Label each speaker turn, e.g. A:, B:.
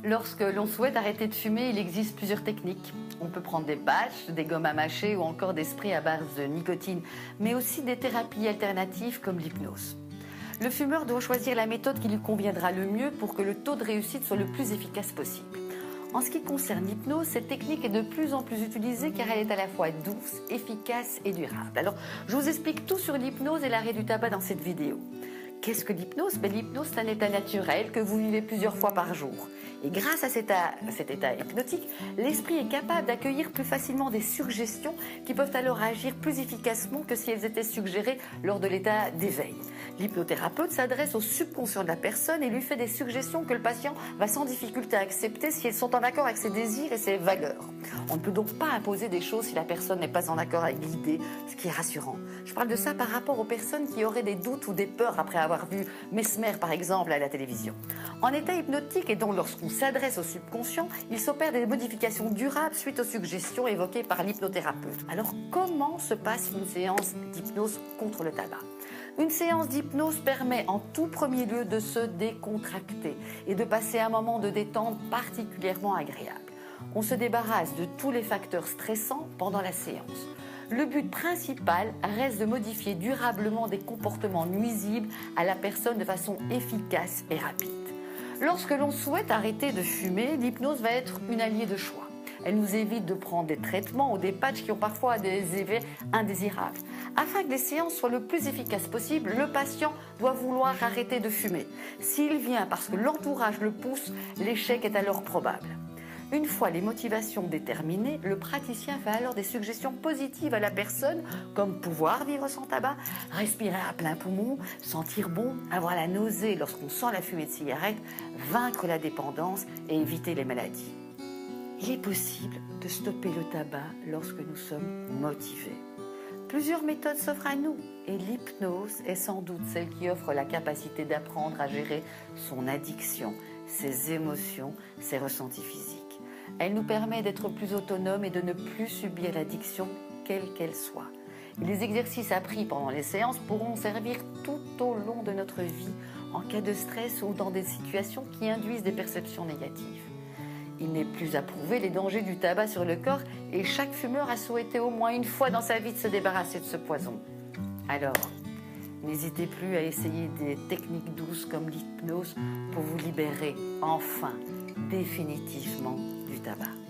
A: Lorsque l'on souhaite arrêter de fumer, il existe plusieurs techniques. On peut prendre des patchs, des gommes à mâcher ou encore des sprays à base de nicotine, mais aussi des thérapies alternatives comme l'hypnose. Le fumeur doit choisir la méthode qui lui conviendra le mieux pour que le taux de réussite soit le plus efficace possible. En ce qui concerne l'hypnose, cette technique est de plus en plus utilisée car elle est à la fois douce, efficace et durable. Alors, je vous explique tout sur l'hypnose et l'arrêt du tabac dans cette vidéo. Qu'est-ce que l'hypnose? L'hypnose, c'est un état naturel que vous vivez plusieurs fois par jour. Et grâce à cet état hypnotique, l'esprit est capable d'accueillir plus facilement des suggestions qui peuvent alors agir plus efficacement que si elles étaient suggérées lors de l'état d'éveil. L'hypnothérapeute s'adresse au subconscient de la personne et lui fait des suggestions que le patient va sans difficulté accepter si elles sont en accord avec ses désirs et ses valeurs. On ne peut donc pas imposer des choses si la personne n'est pas en accord avec l'idée, ce qui est rassurant. Je parle de ça par rapport aux personnes qui auraient des doutes ou des peurs après avoir vu Mesmer par exemple à la télévision. En état hypnotique et donc lorsqu'on s'adresse au subconscient, il s'opère des modifications durables suite aux suggestions évoquées par l'hypnothérapeute. Alors comment se passe une séance d'hypnose contre le tabac? Une séance d'hypnose permet en tout premier lieu de se décontracter et de passer un moment de détente particulièrement agréable. On se débarrasse de tous les facteurs stressants pendant la séance. Le but principal reste de modifier durablement des comportements nuisibles à la personne de façon efficace et rapide. Lorsque l'on souhaite arrêter de fumer, l'hypnose va être une alliée de choix. Elle nous évite de prendre des traitements ou des patchs qui ont parfois des effets indésirables. Afin que les séances soient le plus efficaces possible, le patient doit vouloir arrêter de fumer. S'il vient parce que l'entourage le pousse, l'échec est alors probable. Une fois les motivations déterminées, le praticien fait alors des suggestions positives à la personne, comme pouvoir vivre sans tabac, respirer à plein poumon, sentir bon, avoir la nausée lorsqu'on sent la fumée de cigarette, vaincre la dépendance et éviter les maladies. Il est possible de stopper le tabac lorsque nous sommes motivés. Plusieurs méthodes s'offrent à nous et l'hypnose est sans doute celle qui offre la capacité d'apprendre à gérer son addiction, ses émotions, ses ressentis physiques. Elle nous permet d'être plus autonomes et de ne plus subir l'addiction, quelle qu'elle soit. Et les exercices appris pendant les séances pourront servir tout au long de notre vie, en cas de stress ou dans des situations qui induisent des perceptions négatives. Il n'est plus à prouver les dangers du tabac sur le corps et chaque fumeur a souhaité au moins une fois dans sa vie de se débarrasser de ce poison. Alors, n'hésitez plus à essayer des techniques douces comme l'hypnose pour vous libérer enfin, définitivement du tabac.